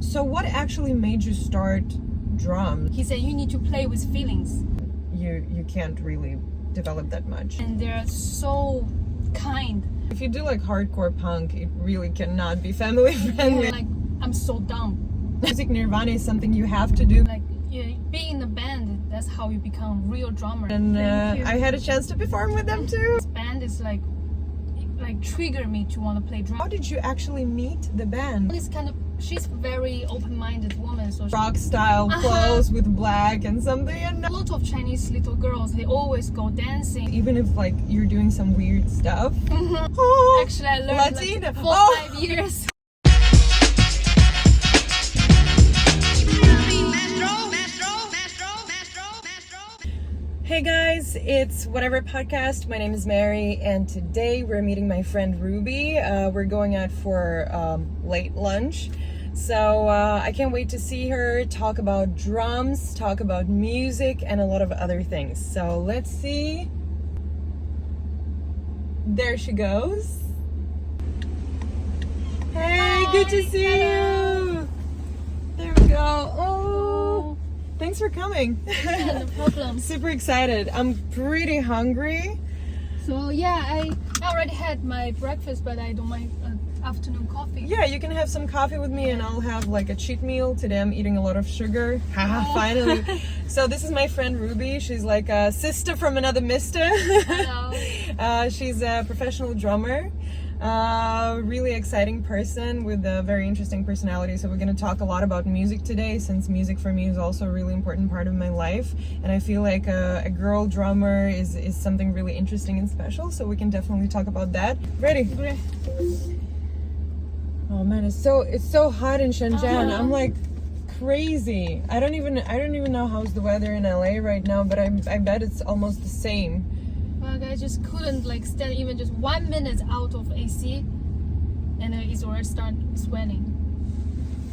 So what actually made you start drums? He said you need to play with feelings. You can't really develop that much. And they're so kind. If you do like hardcore punk, it really cannot be family friendly. Yeah, like, I'm so dumb. Music nirvana is something you have to do. Like, being in a band, that's how you become real drummer. And Thank you. I had a chance to perform with them too. This band is like trigger me to want to play drums. How did you actually meet the band? She's very open-minded woman, so Rock style clothes with black and something. And a lot of Chinese little girls, they always go dancing. even if like you're doing some weird stuff. Oh, Actually, I learned Latina. like 4 5 years. Hey guys, it's Whatever Podcast. My name is Mary, and today we're meeting my friend Ruby. We're going out for late lunch. So I can't wait to see her, talk about drums, talk about music, and a lot of other things. So let's see. There she goes. Hey, Hi, good to see you. There we go. Oh, thanks for coming. Yeah, no problem. Super excited. I'm pretty hungry. So yeah, I already had my breakfast, but I don't mind afternoon coffee. Yeah, you can have some coffee with me, and I'll have like a cheat meal. Today I'm eating a lot of sugar. Haha, finally. So this is my friend Ruby. She's like a sister from another mister. Hello. She's a professional drummer. Really exciting person with a very interesting personality. So we're going to talk a lot about music today, since music for me is also a really important part of my life, and I feel like a girl drummer is something really interesting and special, so we can definitely talk about that. Ready? Great. Oh man, it's so hot in Shenzhen. I'm like crazy. I don't even know how's the weather in LA right now, but I bet it's almost the same. Well, I just couldn't like stand even just 1 minute out of AC, and it's already start sweating.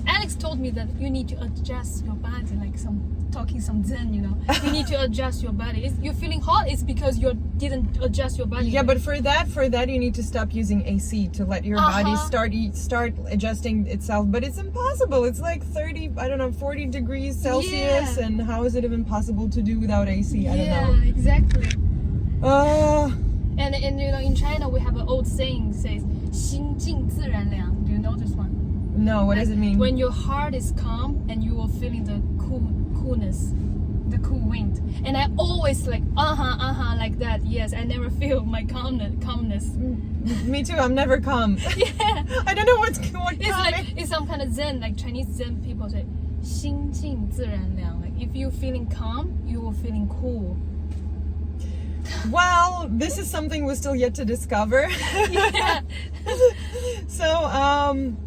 Alex told me that you need to adjust your body, like talking some Zen, you know. You need to adjust your body. You're feeling hot, it's because you didn't adjust your body. Yeah, but for that you need to stop using AC to let your body start adjusting itself. But it's impossible. It's like 40 degrees Celsius, and how is it even possible to do without AC? I don't know. Yeah, exactly. And you know, in China we have an old saying says 心静自然凉. Do you know this one? no, what does it mean? When your heart is calm and you are feeling the coolness, the cool wind. And I always like like that. Yes, I never feel my calmness. Me too. I'm never calm. Yeah. I don't know what's It's some kind of Zen, like Chinese Zen people say 心静自然凉. Like if you're feeling calm, you are feeling cool. Well, this is something we're still yet to discover. Yeah. So,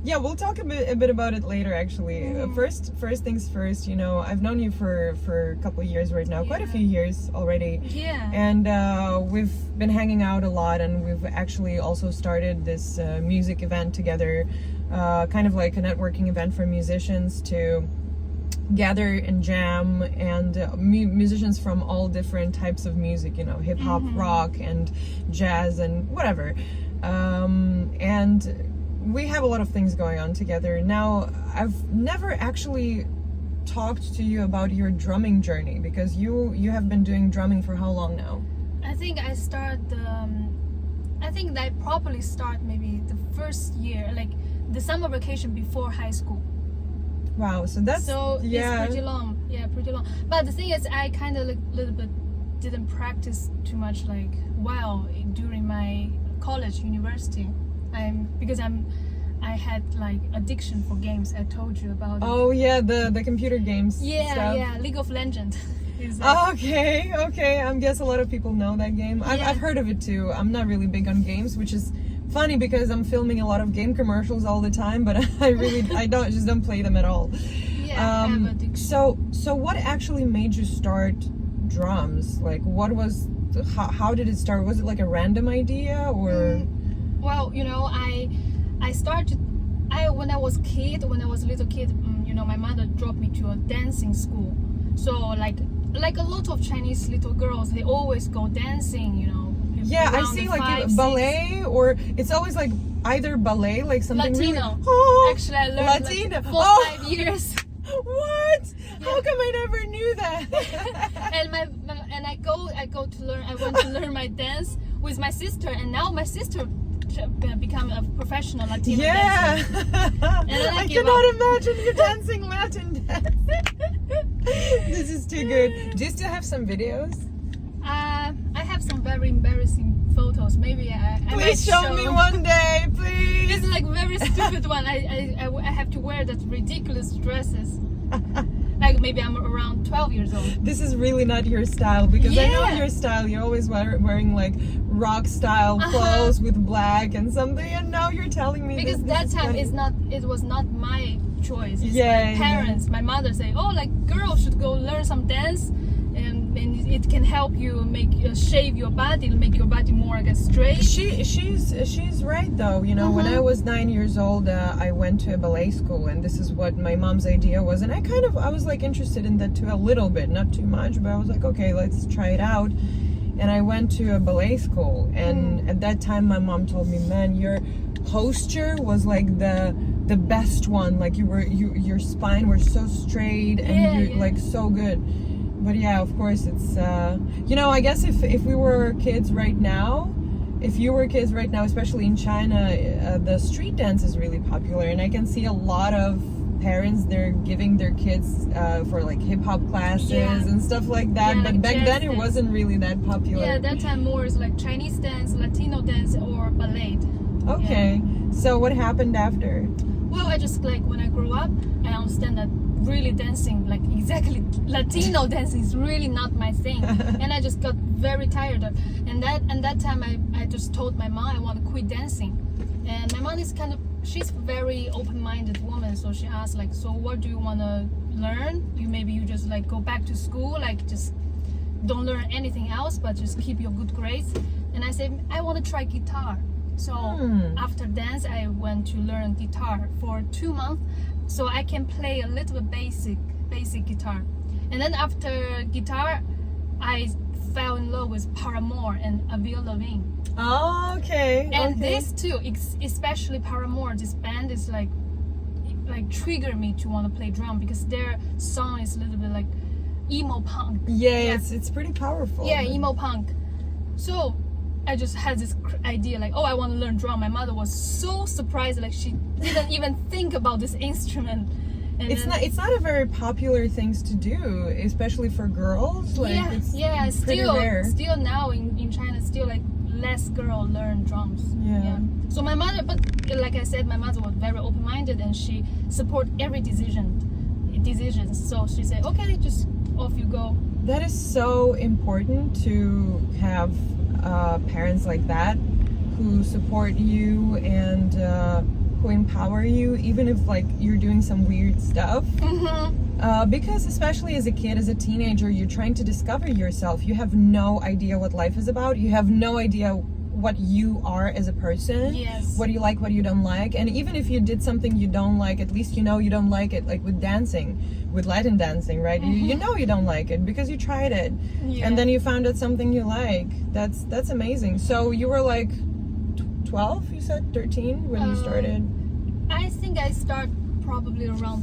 yeah, we'll talk a bit about it later, actually. First things first, you know, I've known you for a couple of years right now, quite a few years already. Yeah. And we've been hanging out a lot, and we've actually also started this music event together, kind of like a networking event for musicians to gather and jam, and musicians from all different types of music, you know, hip hop, rock, and jazz, and whatever. And we have a lot of things going on together. Now, I've never actually talked to you about your drumming journey, because you have been doing drumming for how long now? I think I properly start maybe the first year, like the summer vacation before high school. Wow, so that's it's pretty long. Yeah, pretty long. But the thing is, I kind of like little bit didn't practice too much like during my college, university. I had like addiction for games. I told you about it. Oh yeah, the computer games. Yeah, stuff. yeah, League of Legends. Okay. I guess a lot of people know that game. I've heard of it too. I'm not really big on games, which is funny because I'm filming a lot of game commercials all the time, but I don't play them at all. Yeah, I have addiction. So what actually made you start drums? Like, how did it start? Was it like a random idea, or? Well, you know, when I was a little kid, you know, my mother dropped me to a dancing school. So like a lot of Chinese little girls, they always go dancing, you know. Yeah, I see like ballet, or it's always like either ballet, like something Latino. really. Oh, Actually, I learned Latino. like 4 Oh. 5 years. What? How come I never knew that? And I go to learn. I went to learn my dance with my sister, and now my sister become a professional Latino dancer. Yeah. I cannot imagine you dancing Latin dance. This is too good. Do you still have some videos? I have some very embarrassing photos. Maybe I might Please show me one day, please. It's like very stupid one. I have to wear that ridiculous dresses. Like maybe I'm around 12 years old. This is really not your style, because I know Yeah. your style. You're always wearing like rock style clothes with black and something, and now you're telling me Because this that is time funny. it was not my choice. It's Yeah, my parents, my mother say, oh, like girls should go learn some dance, and it can help you shave your body, make your body more, I guess, straight. She's right though. You know, when I was 9 years old, I went to a ballet school, and this is what my mom's idea was, and I was like interested in that too, a little bit, not too much, but I was like, okay, let's try it out. And I went to a ballet school, and at that time my mom told me, man, your posture was like the best one, like your spine was so straight, and you're like so good. But yeah, of course, it's you know, I guess if we were kids right now, if you were kids right now, especially in China, the street dance is really popular, and I can see a lot of parents, they're giving their kids for like hip hop classes and stuff like that. Yeah, but like back jazz then it dance. wasn't really that popular. Yeah, that time more is like Chinese dance, Latino dance, or ballet. Okay, so what happened after? Well, I just like when I grew up, I understand that really dancing, like exactly Latino dancing, is really not my thing, and I just got very tired of. And that time I just told my mom I want to quit dancing, and my mom is she's very open-minded woman, so she asked like, so what do you want to learn? Maybe you just like go back to school, like just don't learn anything else, but just keep your good grades. And I said I want to try guitar. So after dance, I went to learn guitar for 2 months, so I can play a little bit basic guitar. And then after guitar, I fell in love with Paramore and Avril Lavigne. Oh, okay. And okay. this too, especially Paramore, this band is like trigger me to want to play drum, because their song is a little bit like emo punk. Yeah, it's pretty powerful. Yeah, emo punk. So I just had this idea like, oh, I want to learn drum. My mother was so surprised, like she didn't even think about this instrument. And it's not a very popular things to do, especially for girls. Like, it's pretty rare. Still now in China, still like less girl learn drums. Yeah. So my mother, but like I said, my mother was very open-minded, and she support every decisions. So she said, okay, just off you go. That is so important to have parents like that who support you and who empower you, even if like you're doing some weird stuff. Because especially as a kid, as a teenager, you're trying to discover yourself. You have no idea what life is about. You have no idea what you are as a person. Yes. What you like, what you don't like. And even if you did something you don't like, at least you know you don't like it. Like with dancing, with Latin dancing, right? You know you don't like it because you tried it. Yeah. And then you found out something you like. That's amazing. So you were like 12, you said 13 when you started? I think I start probably around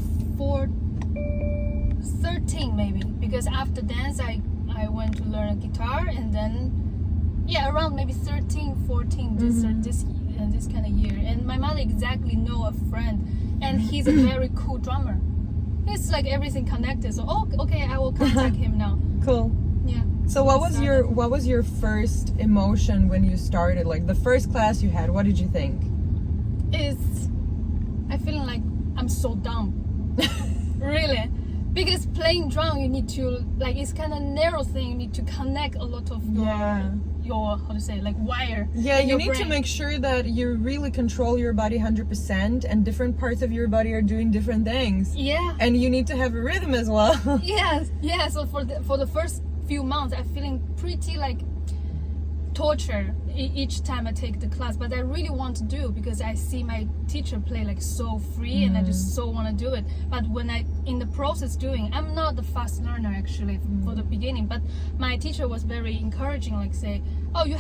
13 maybe, because after dance I went to learn guitar, and then around maybe 13, 14 this kind of year. And my mother exactly know a friend, and he's a very cool drummer. It's like everything connected. So okay, I will contact him now. Cool. Yeah. So what was your first emotion when you started? Like the first class you had, what did you think? I feeling like I'm so dumb. Really. Because playing drum, you need to, like, it's kind of narrow thing. You need to connect a lot of your how to say, like, wire. Yeah, in you your need brain. to make sure that you really control your body 100%, and different parts of your body are doing different things. Yeah. And you need to have a rhythm as well. Yes. Yeah. So for the first few months, I'm feeling pretty like torture each time I take the class, but I really want to do, because I see my teacher play like so free, and I just so want to do it. But when I in the process doing, I'm not the fast learner actually for the beginning, but my teacher was very encouraging, like say, oh, you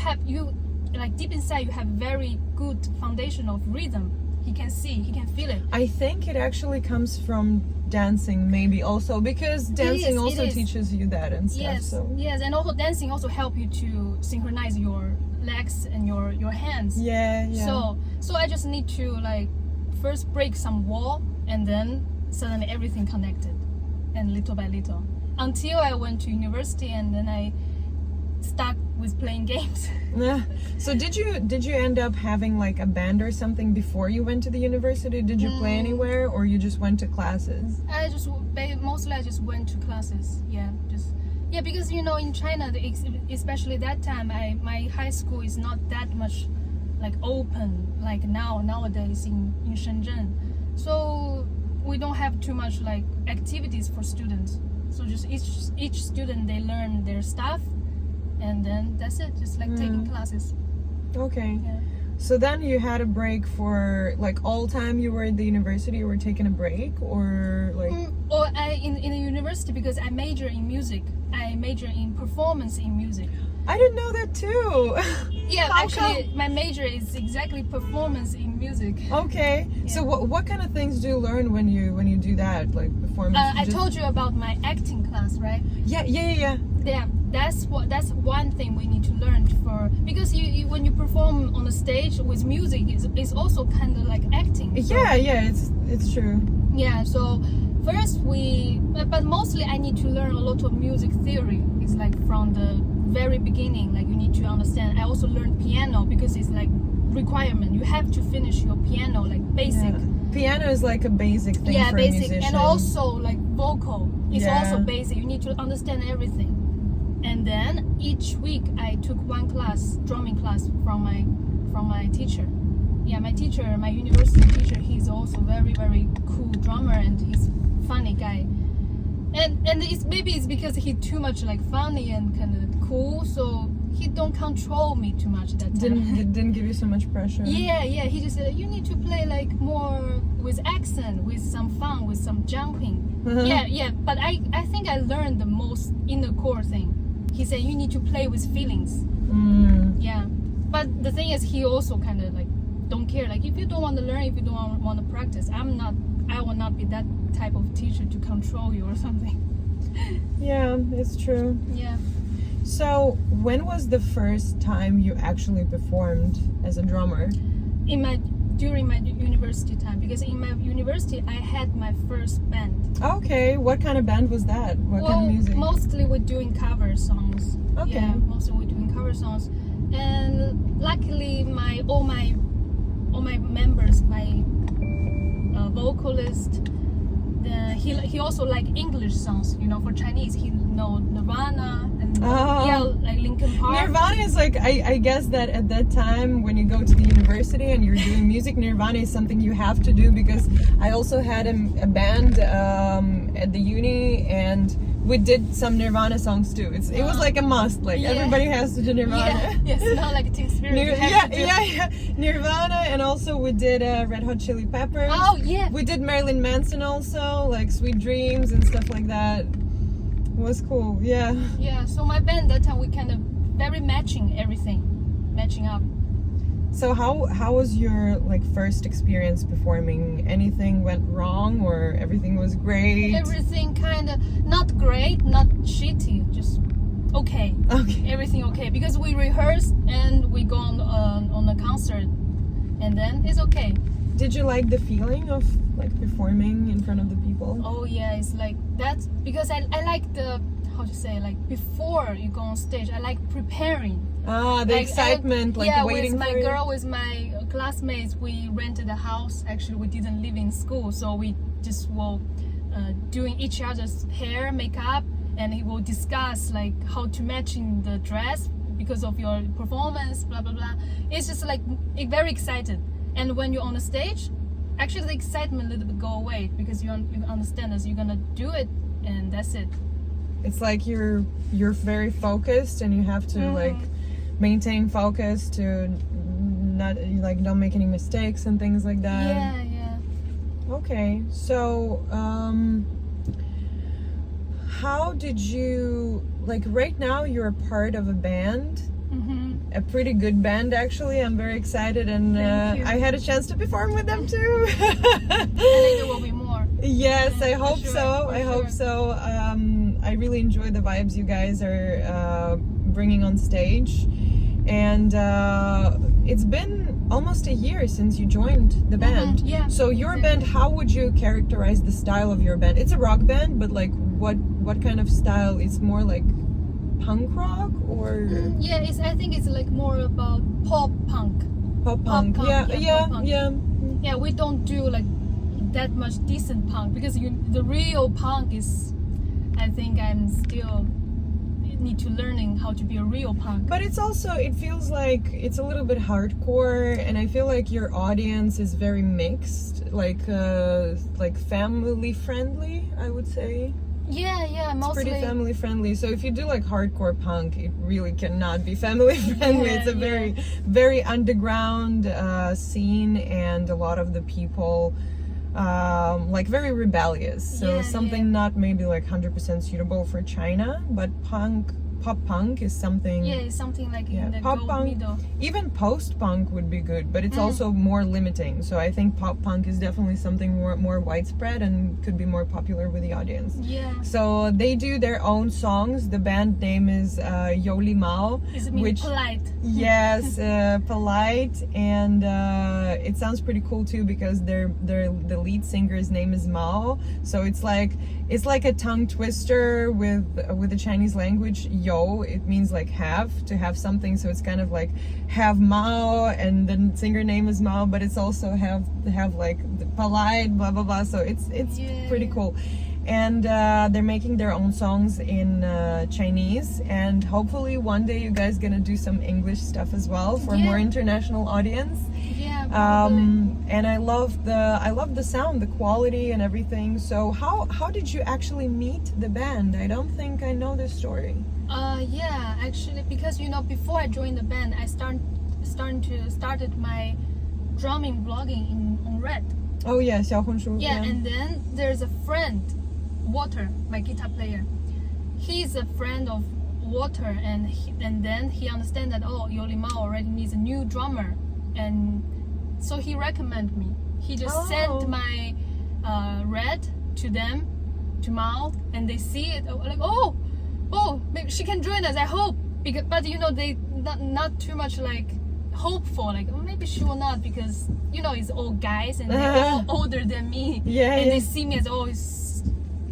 like deep inside you have very good foundation of rhythm. He can see, he can feel it. I think it actually comes from dancing, maybe also because dancing also teaches you that and stuff. Yes, so. yes, and also dancing also help you to synchronize your legs and your hands. Yeah, yeah. So I just need to like first break some wall, and then suddenly everything connected, and little by little, until I went to university, and then I stuck with playing games. Yeah. So did you end up having like a band or something before you went to the university? Did you play anywhere, or you just went to classes? Mostly I just went to classes. Yeah, because you know in China, especially that time, my high school is not that much like open like nowadays in Shenzhen. So we don't have too much like activities for students. So just each student, they learn their stuff, and then that's it, just like taking classes. Okay. Yeah. So then you had a break for like all time you were at the university, you were taking a break, or like Or in the university, because I major in music, I major in performance in music. I didn't know that too. Yeah, How actually come? my major is exactly performance in music. Okay. Yeah. So what kind of things do you learn when you do that, like performance? I told you about my acting class, right? Yeah. Yeah, that's one thing we need to learn for, because you when you perform on the stage with music, it's also kind of like acting. So, Yeah, it's true. yeah, so first but mostly I need to learn a lot of music theory. It's like from the very beginning, like you need to understand. I also learned piano because it's like requirement. You have to finish your piano, like basic. Yeah. Piano is like a basic thing for a basic, musician. and also like vocal. It's Yeah. also basic. You need to understand everything. And then each week I took one class, drumming class from my teacher. Yeah, my teacher, my university teacher, he's also very, very cool drummer, and he's funny guy. And it's because he too much like funny and kind of cool, so he don't control me too much that time. Didn't give you so much pressure. Yeah, he just said you need to play like more with accent, with some fun, with some jumping. Yeah, but I think I learned the most in the core thing. He said you need to play with feelings. Yeah, but the thing is, he also kind of like don't care. Like if you don't want to learn, if you don't want to practice, I will not be that type of teacher to control you or something. Yeah, it's true. Yeah. So when was the first time you actually performed as a drummer? During my university time, because in my university I had my first band. Okay, what kind of band was that? What kind of music? Mostly we're doing cover songs. Okay. Yeah, mostly we're doing cover songs, and luckily all my members, my vocalist, he also like English songs. You know, for Chinese he know Nirvana and like Linkin Park. Nirvana is like I guess that at that time when you go to the university and you're doing music, Nirvana is something you have to do, because I also had a band at the uni, and we did some Nirvana songs too. It was like a must. Like everybody has to do Nirvana. Yes, not like Team Spirit. Yeah. Nirvana, and also we did Red Hot Chili Peppers. Oh yeah. We did Marilyn Manson also, like Sweet Dreams and stuff like that. It was cool. Yeah. Yeah. So my band that time, we kind of very matching up. So how was your like first experience performing? Anything went wrong, or everything was great? Everything kind of not great, not shitty, just okay. Okay. Everything okay, because we rehearsed and we go on a concert, and then it's okay. Did you like the feeling of like performing in front of the people? Oh yeah, it's like that, because I like the, how to say, like before you go on stage, I like preparing. The excitement, waiting with my for it. girl, with my classmates, we rented a house. Actually, we didn't live in school, so we just were doing each other's hair, makeup, and we will discuss like how to match in the dress because of your performance, blah blah blah. It's just like very excited. And when you're on the stage, actually the excitement a little bit go away, because you understand that you're gonna do it, and that's it. It's like you're very focused, and you have to like maintain focus to not like don't make any mistakes and things like that. Yeah. Okay, so how did you, like right now you're a part of a band, a pretty good band actually. I'm very excited, and Thank you. I had a chance to perform with them too. And then there will be more. Yes, Yeah, I for hope sure, so. for I hope sure. so. I really enjoy the vibes you guys are bringing on stage, and it's been almost a year since you joined the band. Yeah. So your exactly. band, how would you characterize the style of your band? It's a rock band, but like what kind of style? It's more like punk rock or Yeah, I think it's like more about pop punk. pop punk? punk, Yeah, yeah, yeah, pop punk. yeah. Yeah, we don't do like that much decent punk because the real punk is. I think I'm still need to learning how to be a real punk. But it's also, it feels like it's a little bit hardcore, and I feel like your audience is very mixed, like family friendly, I would say. Yeah, It's mostly. pretty family friendly. So if you do like hardcore punk, it really cannot be family friendly. Yeah, It's a yeah. very underground scene, and a lot of the people like very rebellious. So Yeah, something yeah. not maybe like 100% suitable for China, but pop punk is something. Yeah, it's something like Yeah, in the pop gold punk. middle. Even post-punk would be good, but it's also more limiting. So I think pop punk is definitely something more widespread and could be more popular with the audience. Yeah. So they do their own songs. The band name is Yoli Mao, Is it mean which polite? yes, polite, and it sounds pretty cool too because the lead singer's name is Mao. So it's like a tongue twister with the Chinese language. Yo, it means like to have something. So it's kind of like have Mao, and the singer name is Mao, but it's also have like the polite, blah blah blah. So it's Yeah, pretty yeah. cool. And they're making their own songs in Chinese, and hopefully one day you guys gonna do some English stuff as well for a Yeah. more international audience. Yeah, probably. And I love the sound, the quality, and everything. So how did you actually meet the band? I don't think I know this story. Yeah, actually, because before I joined the band, I started my drumming vlogging on Red. Oh yeah, 小红书. Yeah, and then there's a friend, Water, my guitar player. He's a friend of Water, and then he understands that Yoli Mao already needs a new drummer, and so he recommended me. He just sent my Red to them, to Mao, and they see it like maybe she can join us. I hope, but they not too much like hopeful, like maybe she will not, because it's all guys and they're all older than me. Yeah, and yeah. they see me as always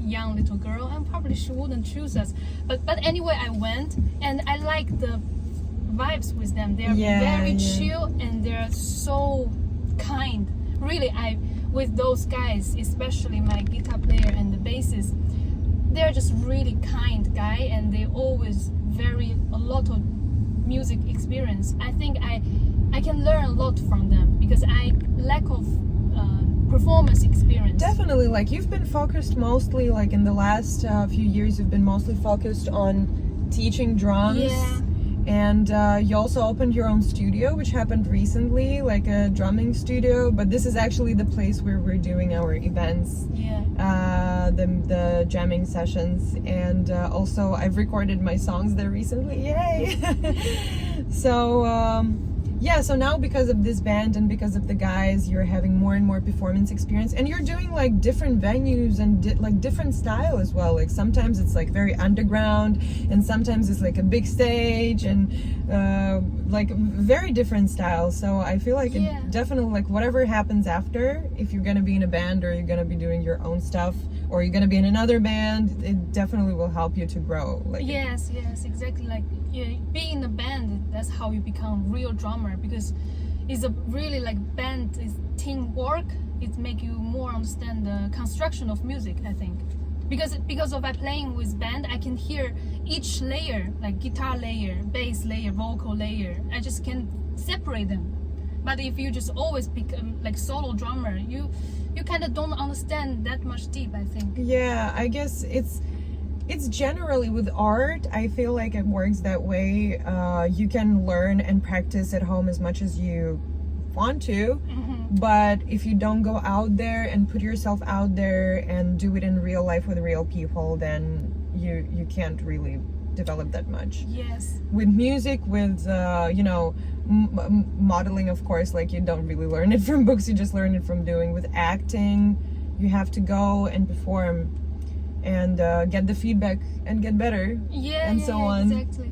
young little girl, and probably she wouldn't choose us. But anyway, I went, and I like the vibes with them. They're very chill, and they're so kind. Really, with those guys, especially my guitar player and the bassist, they're just really kind guy, and they always a lot of music experience. I think I can learn a lot from them because I lack of performance experience. Definitely, like you've been focused mostly, like in the last few years, you've been mostly focused on teaching drums. Yeah. And you also opened your own studio, which happened recently, like a drumming studio. But this is actually the place where we're doing our events, the jamming sessions. And also, I've recorded my songs there recently. Yay! So so now because of this band and because of the guys, you're having more and more performance experience, and you're doing like different venues and like different style as well. Like sometimes it's like very underground, and sometimes it's like a big stage, and like very different styles. So I feel like it definitely, like whatever happens after, if you're gonna be in a band or you're gonna be doing your own stuff or you're gonna be in another band, it definitely will help you to grow. Like yes, exactly. Like being in a band, that's how you become real drummer, because it's a really like band is teamwork. It make you more understand the construction of music, I think, because of I playing with band, I can hear each layer, like guitar layer, bass layer, vocal layer. I just can separate them. But if you just always become like solo drummer, you kind of don't understand that much deep, I think. Yeah, I guess it's generally with art, I feel like it works that way. You can learn and practice at home as much as you want to, but if you don't go out there and put yourself out there and do it in real life with real people, then you can't really develop that much. Yes. With music, with you know, modeling, of course, like you don't really learn it from books, you just learn it from doing. With acting, you have to go and perform and get the feedback and get better, Yeah. and yeah, so yeah, on. Exactly.